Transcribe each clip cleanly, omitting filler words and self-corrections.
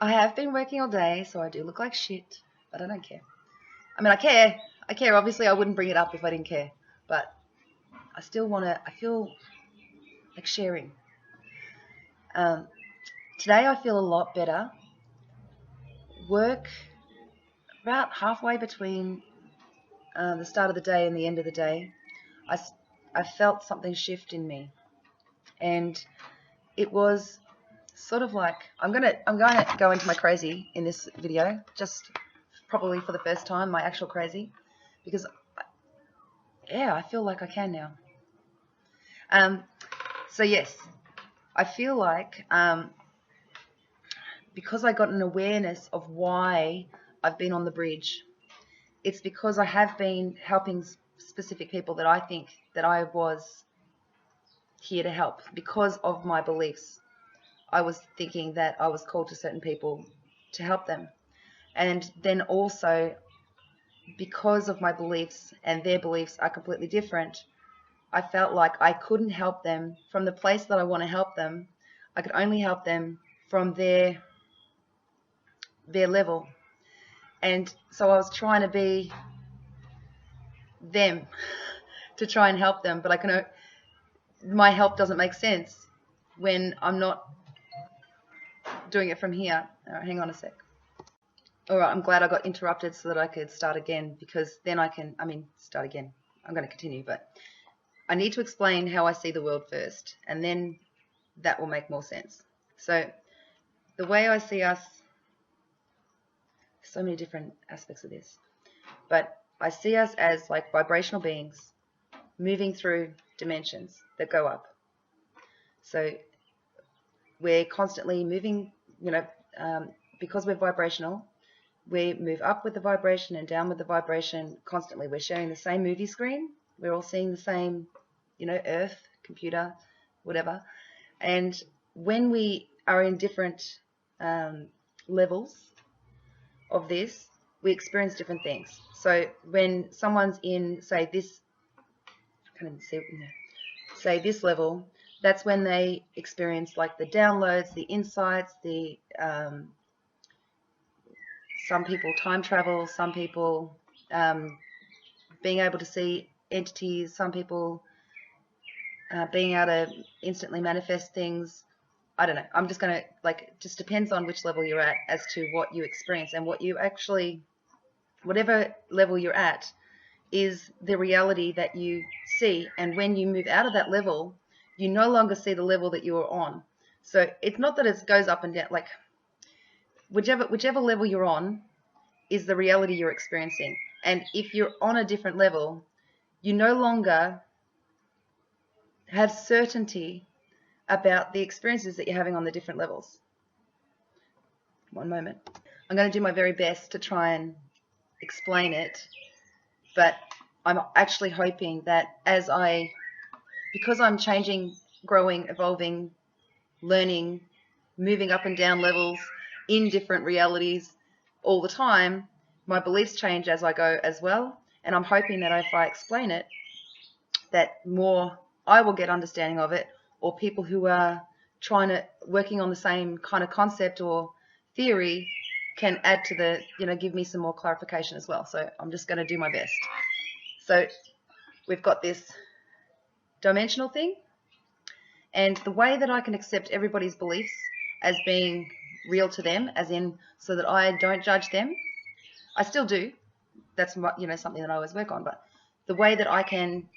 I have been working all day, so I do look like shit, but I don't care. I mean, I care. I care. Obviously, I wouldn't bring it up if I didn't care, but I still want to. I feel like sharing. Um, Today, I feel a lot better. Work about halfway between the start of the day and the end of the day. I, I felt something shift in me, and it was sort of like I'm going to go into my crazy in this video, just probably for the first time, my actual crazy, because yeah, I feel like I can now. So yes, I feel like because I got an awareness of why I've been on the bridge, it's because I have been helping specific people that I think that I was here to help because of my beliefs. I was thinking that I was called to certain people to help them. And then also, because of my beliefs and their beliefs are completely different, I felt like I couldn't help them from the place that I want to help them. I could only help them from their level. And so I was trying to be them to try and help them, but my help doesn't make sense when I'm not doing it from here. Hang on a sec. All right, I'm glad I got interrupted so that I could start again, because then start again. I'm going to continue, but I need to explain how I see the world first, and then that will make more sense. So the way I see us, so many different aspects of this, but I see us as like vibrational beings moving through dimensions that go up. So we're constantly moving, because we're vibrational, we move up with the vibration and down with the vibration constantly. We're sharing the same movie screen. We're all seeing the same, earth, computer, whatever. And when we are in different levels of this, we experience different things. So when someone's in, say, this level, that's when they experience like the downloads, the insights, the some people time travel, some people being able to see entities, some people being able to instantly manifest things. I don't know. I'm just going to, just depends on which level you're at as to what you experience, and what you actually, whatever level you're at, is the reality that you see. And when you move out of that level, you no longer see the level that you were on. So it's not that it goes up and down, like whichever level you're on is the reality you're experiencing. And if you're on a different level, you no longer have certainty about the experiences that you're having on the different levels. One moment. I'm going to do my very best to try and explain it, but I'm actually hoping that because I'm changing, growing, evolving, learning, moving up and down levels in different realities all the time, my beliefs change as I go as well. And I'm hoping that if I explain it, that more I will get understanding of it, or people who are working on the same kind of concept or theory can add to give me some more clarification as well. So I'm just going to do my best. So we've got this dimensional thing, and the way that I can accept everybody's beliefs as being real to them, as in, so that I don't judge them. I still do. That's something that I always work on. But the way that I can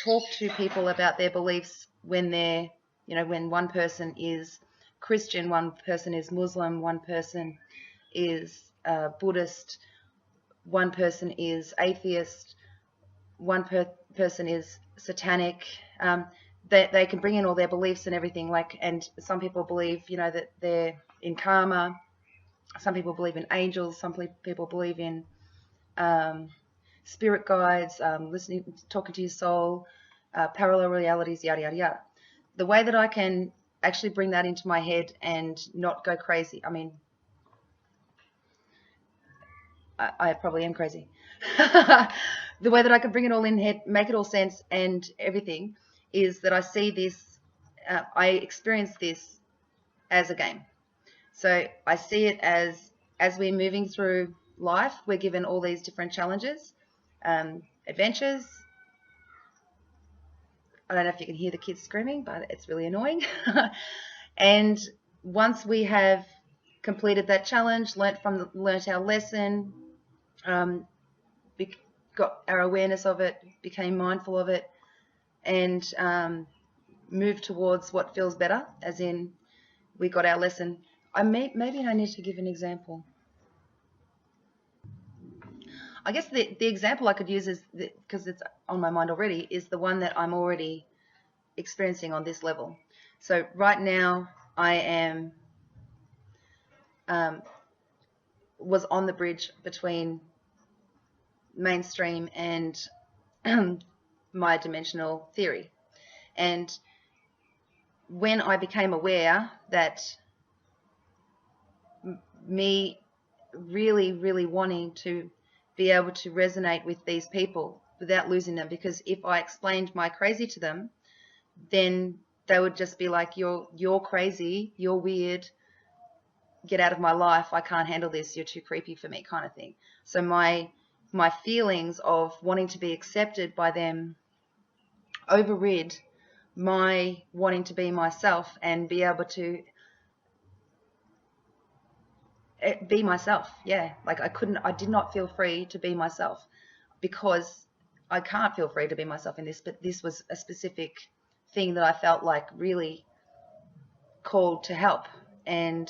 talk to people about their beliefs when they're, when one person is Christian, one person is Muslim, one person is Buddhist, one person is atheist, one person is satanic. They can bring in all their beliefs and everything. And some people believe, that they're in karma. Some people believe in angels. Some people believe in spirit guides, talking to your soul, parallel realities, yada, yada, yada. The way that I can actually bring that into my head and not go crazy, I probably am crazy. The way that I can bring it all in head, make it all sense and everything, is that I see this, I experience this as a game. So I see it as we're moving through life, we're given all these different challenges, adventures. I don't know if you can hear the kids screaming, but it's really annoying. And once we have completed that challenge, learnt our lesson, got our awareness of it, became mindful of it, and moved towards what feels better, as in we got our lesson. Maybe I need to give an example. I guess the example I could use is, because it's on my mind already, is the one that I'm already experiencing on this level. So right now I am was on the bridge between mainstream and my dimensional theory. And when I became aware that me really, really wanting to be able to resonate with these people without losing them, because if I explained my crazy to them, then they would just be like, you're crazy, you're weird, get out of my life, I can't handle this, you're too creepy for me, kind of thing. So my feelings of wanting to be accepted by them overrid my wanting to be myself and be able to be myself. Yeah, like I did not feel free to be myself, because I can't feel free to be myself in this, but this was a specific thing that I felt like really called to help. And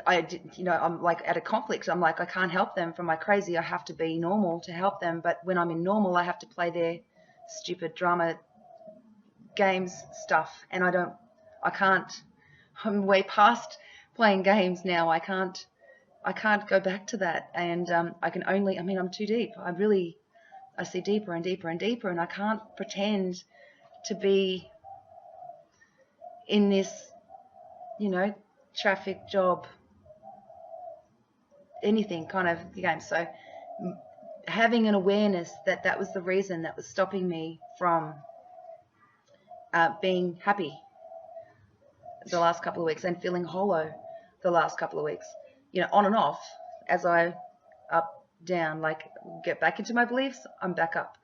I did, I'm like at a conflict. I'm like, I can't help them from my crazy. I have to be normal to help them. But when I'm in normal, I have to play their stupid drama games stuff. And I can't, I'm way past playing games now. I can't go back to that. And I can only, I'm too deep. I see deeper and deeper and deeper, and I can't pretend to be in this, traffic job, anything kind of game. So having an awareness that that was the reason that was stopping me from being happy the last couple of weeks and feeling hollow the last couple of weeks, on and off, as I up, down, like get back into my beliefs, I'm back up,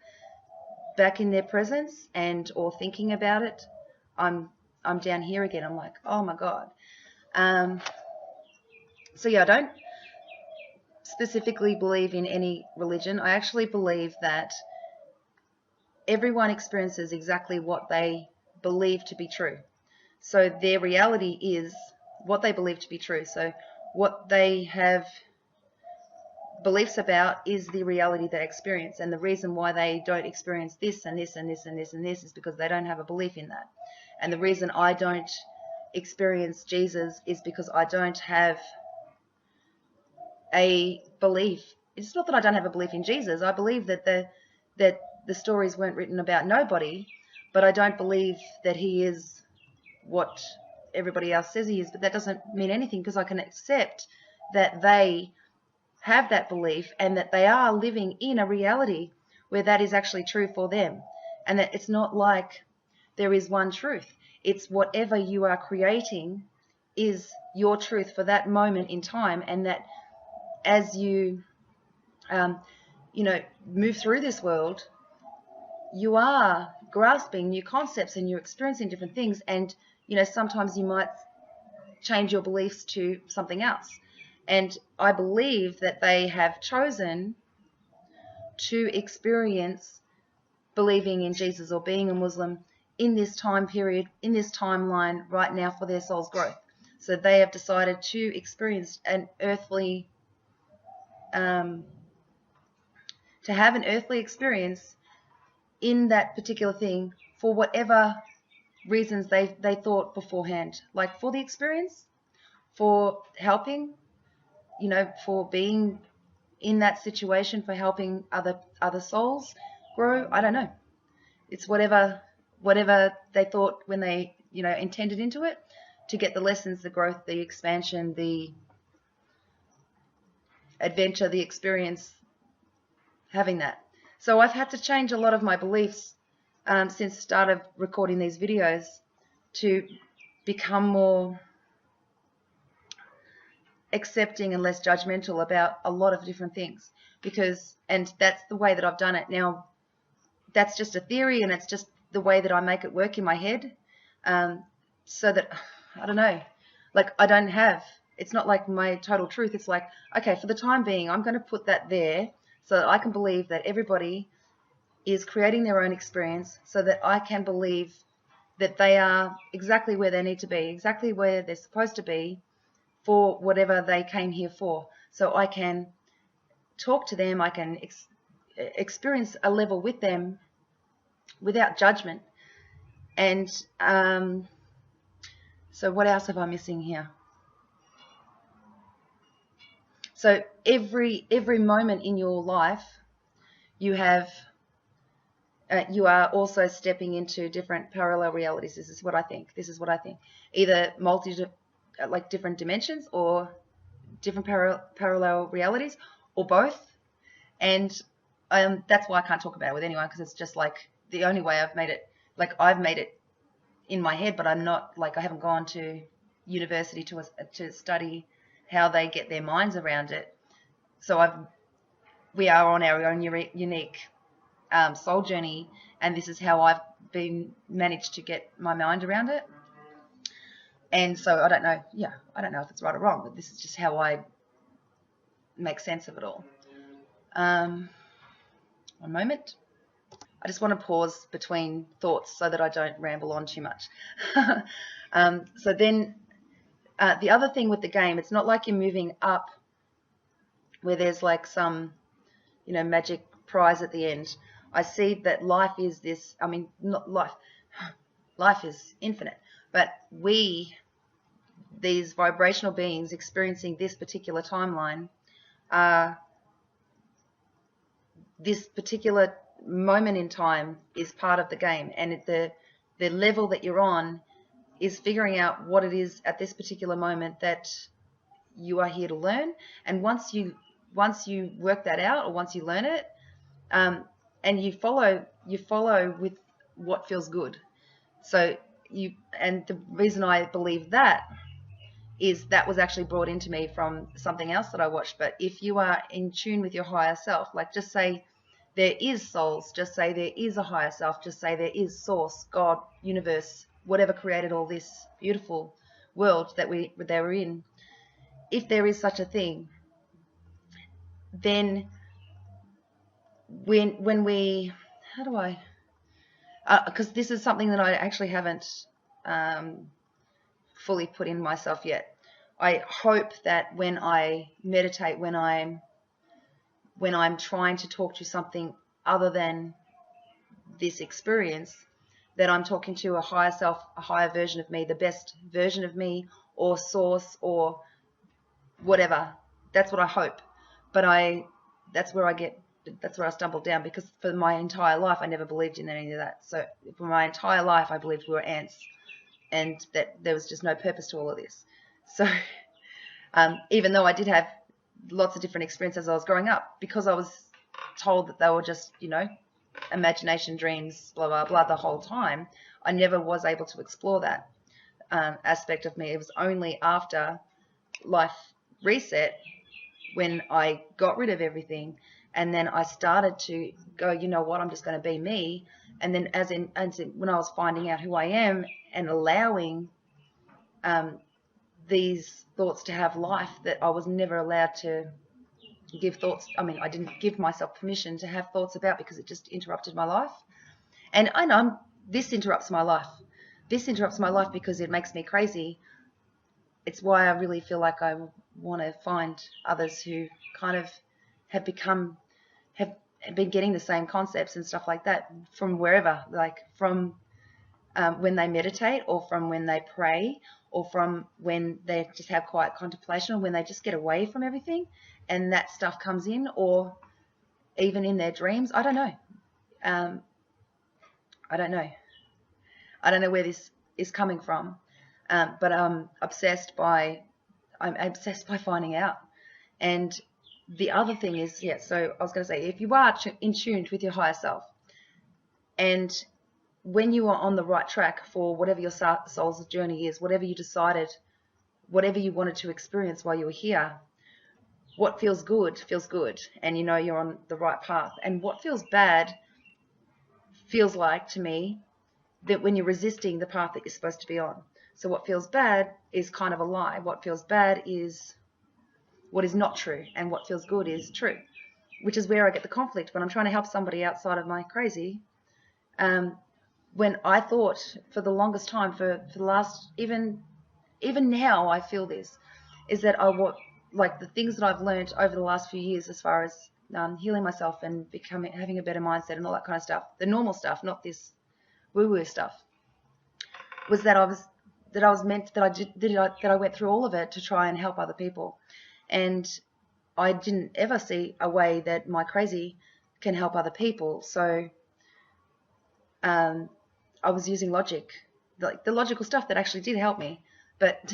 back in their presence, and or thinking about it, I'm down here again. I'm like, oh my God. So yeah, I don't specifically believe in any religion. I actually believe that everyone experiences exactly what they believe to be true. So their reality is what they believe to be true. So what they have beliefs about is the reality they experience. And the reason why they don't experience this and this and this and this and this is because they don't have a belief in that. And the reason I don't experience Jesus is because I don't have a belief. It's not that I don't have a belief in Jesus. I believe that the stories weren't written about nobody, but I don't believe that he is what everybody else says he is. But that doesn't mean anything, because I can accept that they have that belief and that they are living in a reality where that is actually true for them, and that it's not like there is one truth. It's whatever you are creating is your truth for that moment in time, and that as you move through this world, you are grasping new concepts and you're experiencing different things, and sometimes you might change your beliefs to something else. And I believe that they have chosen to experience believing in Jesus or being a Muslim in this time period, in this timeline right now for their soul's growth. So they have decided to experience an earthly, to have an earthly experience in that particular thing for whatever reasons they thought beforehand, like for the experience, for helping, for being in that situation, for helping other souls grow. I don't know. It's whatever they thought when they, intended into it, to get the lessons, the growth, the expansion, the adventure, the experience, having that. So I've had to change a lot of my beliefs since the start of recording these videos to become more accepting and less judgmental about a lot of different things, and that's the way that I've done it. Now, that's just a theory, and it's just the way that I make it work in my head, so that, I don't know, like, it's not like my total truth. It's like, okay, for the time being, I'm going to put that there so that I can believe that everybody is creating their own experience, so that I can believe that they are exactly where they need to be, exactly where they're supposed to be, for whatever they came here for. So I can talk to them, I can experience a level with them without judgment. And so what else have I missing here? So every moment in your life, you are also stepping into different parallel realities. This is what I think. Either different dimensions, or different parallel realities, or both. And that's why I can't talk about it with anyone, because it's just like the only way I've made it. Like, I've made it in my head, but I'm not, like, I haven't gone to university to study how they get their minds around it. So we are on our own unique soul journey, and this is how I've managed to get my mind around it. And so I don't know if it's right or wrong, but this is just how I make sense of it all. One moment. I just want to pause between thoughts so that I don't ramble on too much. So then the other thing with the game, it's not like you're moving up where there's like some, magic prize at the end. I see that life is this, not life, life is infinite, but these vibrational beings experiencing this particular timeline, this particular moment in time is part of the game, and the level that you're on is figuring out what it is at this particular moment that you are here to learn. And once you work that out, or once you learn it, and you follow with what feels good. So and the reason I believe that is that was actually brought into me from something else that I watched. But if you are in tune with your higher self, like, just say there is souls, just say there is a higher self, just say there is source, God, universe, whatever created all this beautiful world that we're in. If there is such a thing, then when we, how do I, because this is something that I actually haven't fully put in myself yet. I hope that when I meditate, when I'm trying to talk to something other than this experience, that I'm talking to a higher self, a higher version of me, the best version of me, or source, or whatever. That's what I hope. But that's where I stumbled down, because for my entire life I never believed in any of that. So for my entire life I believed we were ants, and that there was just no purpose to all of this. So even though I did have lots of different experiences as I was growing up, because I was told that they were just, imagination, dreams, blah, blah, blah, the whole time, I never was able to explore that aspect of me. It was only after life reset, when I got rid of everything, and then I started to go, you know what, I'm just going to be me. And then as in when I was finding out who I am and allowing these thoughts to have life, that I was never allowed to give thoughts. I didn't give myself permission to have thoughts about, because it just interrupted my life. And I know this interrupts my life. This interrupts my life because it makes me crazy. It's why I really feel like I want to find others who kind of have been getting the same concepts and stuff like that from wherever, like from when they meditate, or from when they pray, or from when they just have quiet contemplation, or when they just get away from everything and that stuff comes in, or even in their dreams. I don't know. I don't know where this is coming from, but I'm obsessed by finding out. And the other thing is, so I was going to say, if you are in tune with your higher self, and when you are on the right track for whatever your soul's journey is, whatever you decided, whatever you wanted to experience while you were here, what feels good, and you know you're on the right path. And what feels bad feels like, to me, that when you're resisting the path that you're supposed to be on. So what feels bad is kind of a lie. What feels bad is what is not true, and what feels good is true, which is where I get the conflict when I'm trying to help somebody outside of my crazy. When I thought for the longest time, for the last, even now I feel this, is that like the things that I've learned over the last few years as far as healing myself and having a better mindset and all that kind of stuff, the normal stuff, not this woo-woo stuff, was that I went through all of it to try and help other people. And I didn't ever see a way that my crazy can help other people. So I was using logic, like the logical stuff that actually did help me, but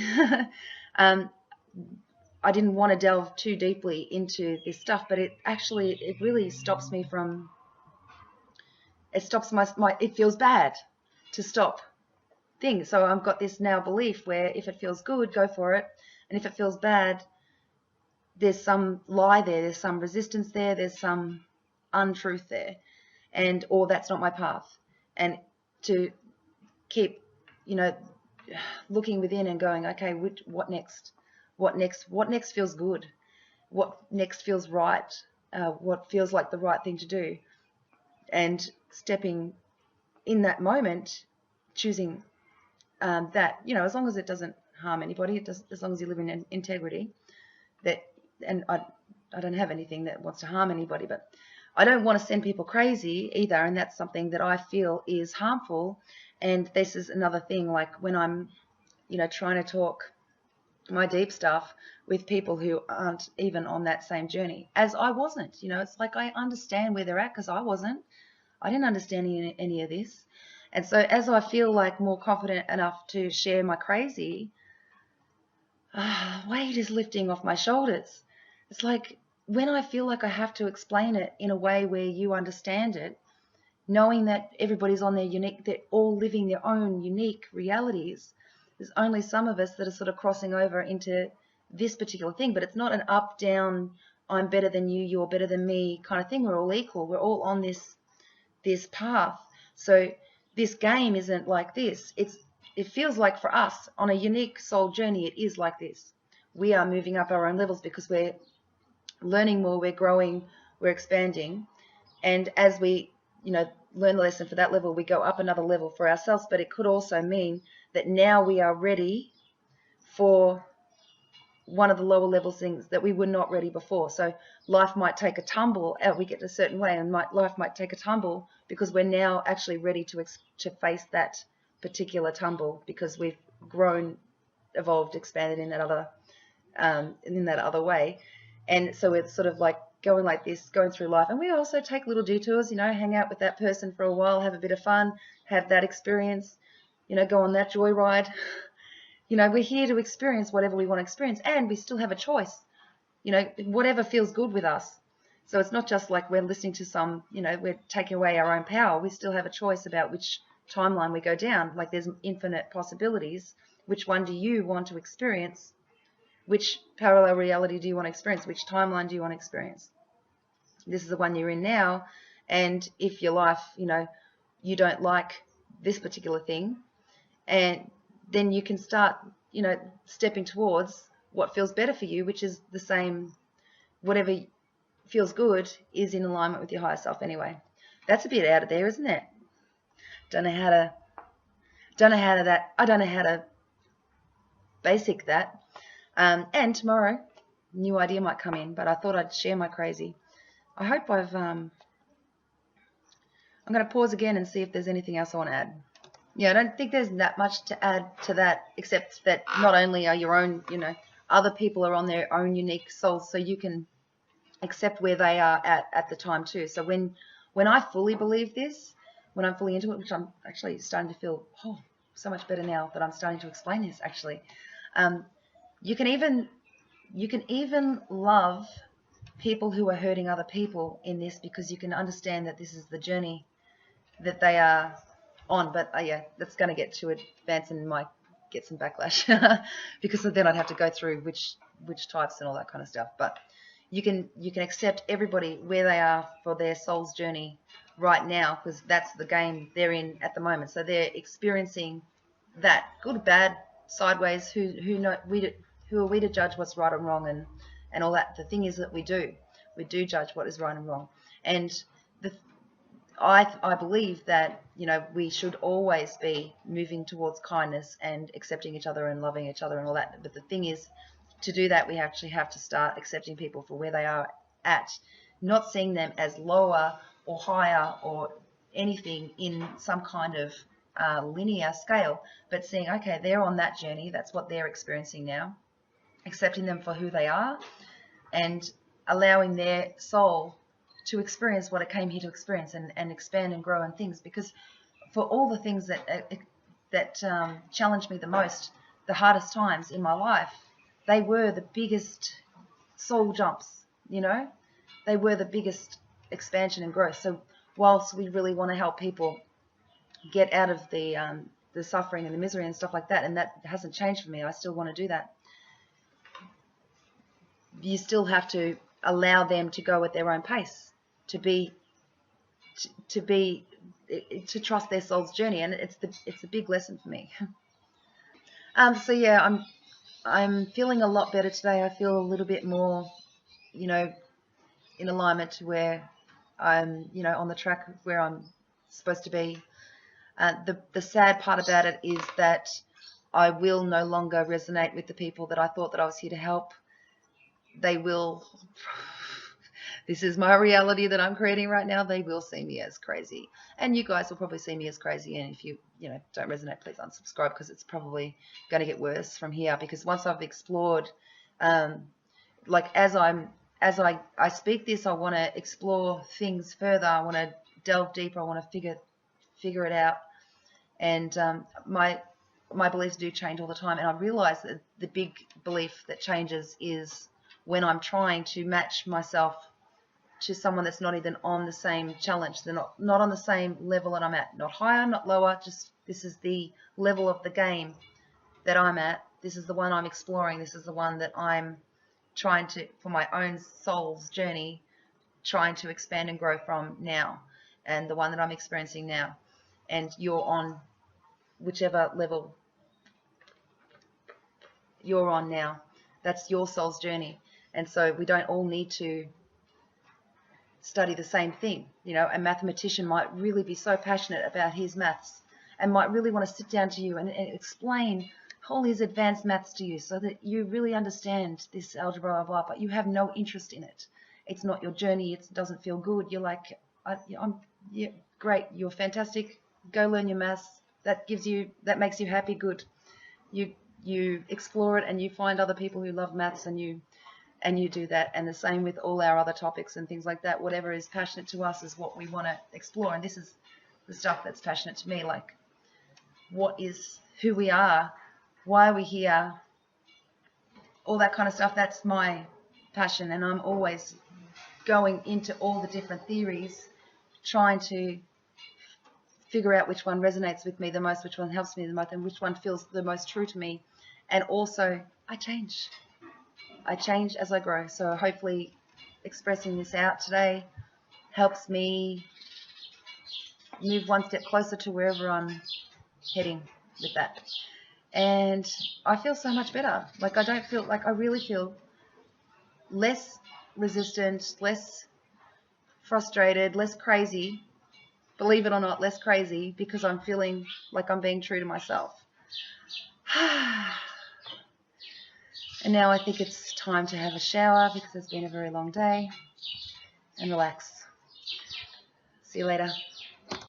I didn't want to delve too deeply into this stuff. But it really stops me from. It stops it feels bad to stop things. So I've got this now belief where if it feels good, go for it, and if it feels bad, there's some lie there, there's some resistance there, there's some untruth there, or that's not my path. And to keep, looking within and going, okay, what next? What next feels good? What next feels right? What feels like the right thing to do? And stepping in that moment, choosing that, as long as it doesn't harm anybody, as long as you live in integrity, and I don't have anything that wants to harm anybody, but I don't want to send people crazy either, and that's something that I feel is harmful. And this is another thing, like when I'm, trying to talk my deep stuff with people who aren't even on that same journey, as I wasn't, it's like I understand where they're at because I didn't understand any of this. And so as I feel like more confident enough to share my crazy, weight is lifting off my shoulders. It's like when I feel like I have to explain it in a way where you understand it, knowing that everybody's on their unique, they're all living their own unique realities. There's only some of us that are sort of crossing over into this particular thing, but it's not an up, down, I'm better than you, you're better than me kind of thing. We're all equal. We're all on this path. So this game isn't like this. It feels like for us on a unique soul journey, it is like this. We are moving up our own levels because we're learning more, we're growing, we're expanding. And as we, learn the lesson for that level, we go up another level for ourselves. But it could also mean that now we are ready for one of the lower level things that we were not ready before. So life might take a tumble, we get a certain way, and life might take a tumble because we're now actually ready to face that particular tumble because we've grown, evolved, expanded in that other way. And so it's sort of like going like this, going through life. And we also take little detours, hang out with that person for a while, have a bit of fun, have that experience, go on that joyride. We're here to experience whatever we want to experience, and we still have a choice, whatever feels good with us. So it's not just like we're listening to some, we're taking away our own power. We still have a choice about which timeline we go down. Like there's infinite possibilities. Which one do you want to experience? Which parallel reality do you want to experience? Which timeline do you want to experience? This is the one you're in now. And if your life, you don't like this particular thing, and then you can start, stepping towards what feels better for you, which is the same, whatever feels good is in alignment with your higher self anyway. That's a bit out of there, isn't it? I don't know how to basic that. And tomorrow, new idea might come in, but I thought I'd share my crazy. I hope I'm going to pause again and see if there's anything else I want to add. Yeah, I don't think there's that much to add to that, except that not only are your own, other people are on their own unique souls, so you can accept where they are at the time too. So when I fully believe this, when I'm fully into it, which I'm actually starting to feel so much better now that I'm starting to explain this actually, you can even love people who are hurting other people in this, because you can understand that this is the journey that they are on. But yeah, that's going to get too advanced and might get some backlash because then I'd have to go through which types and all that kind of stuff. But you can accept everybody where they are for their soul's journey right now, because that's the game they're in at the moment. So they're experiencing that, good, bad, sideways. Who are we to judge what's right and wrong and all that? The thing is that we do judge what is right and wrong. And I believe that, you know, we should always be moving towards kindness and accepting each other and loving each other and all that. But the thing is, to do that, we actually have to start accepting people for where they are at, not seeing them as lower or higher or anything in some kind of linear scale, but seeing, okay, they're on that journey. That's what they're experiencing now. Accepting them for who they are and allowing their soul to experience what it came here to experience and expand and grow in things. Because for all the things that challenged me the most, the hardest times in my life, they were the biggest soul jumps, you know? They were the biggest expansion and growth. So whilst we really want to help people get out of the suffering and the misery and stuff like that, and that hasn't changed for me, I still want to do that. You still have to allow them to go at their own pace, to trust their soul's journey, and it's a big lesson for me. So yeah, I'm feeling a lot better today. I feel a little bit more, you know, in alignment to where I'm, you know, on the track where I'm supposed to be. The sad part about it is that I will no longer resonate with the people that I thought that I was here to help. They will, this is my reality that I'm creating right now, they will see me as crazy. And you guys will probably see me as crazy. And if you don't resonate, please unsubscribe, because it's probably going to get worse from here. Because once I've explored, like as I speak this, I want to explore things further. I want to delve deeper. I want to figure it out. And my beliefs do change all the time. And I realize that the big belief that changes is when I'm trying to match myself to someone that's not even on the same challenge. They're not on the same level that I'm at. Not higher, not lower, just this is the level of the game that I'm at. This is the one I'm exploring. This is the one that I'm trying to, for my own soul's journey, trying to expand and grow from now, and the one that I'm experiencing now. And you're on whichever level you're on now. That's your soul's journey. And so we don't all need to study the same thing. You know, a mathematician might really be so passionate about his maths and might really want to sit down to you and explain all his advanced maths to you so that you really understand this algebra, blah, blah, but you have no interest in it. It's not your journey. It doesn't feel good. You're like, yeah, great. You're fantastic. Go learn your maths. That makes you happy. Good. You explore it and you find other people who love maths and you do that. And the same with all our other topics and things like that. Whatever is passionate to us is what we want to explore. And this is the stuff that's passionate to me, like what is who we are, why are we here, all that kind of stuff. That's my passion. And I'm always going into all the different theories, trying to figure out which one resonates with me the most, which one helps me the most, and which one feels the most true to me. And also, I change as I grow. So hopefully expressing this out today helps me move one step closer to wherever I'm heading with that. And I feel so much better. Like I really feel less resistant, less frustrated, less crazy. Believe it or not, less crazy, because I'm feeling like I'm being true to myself. And now I think it's time to have a shower because it's been a very long day, and relax. See you later.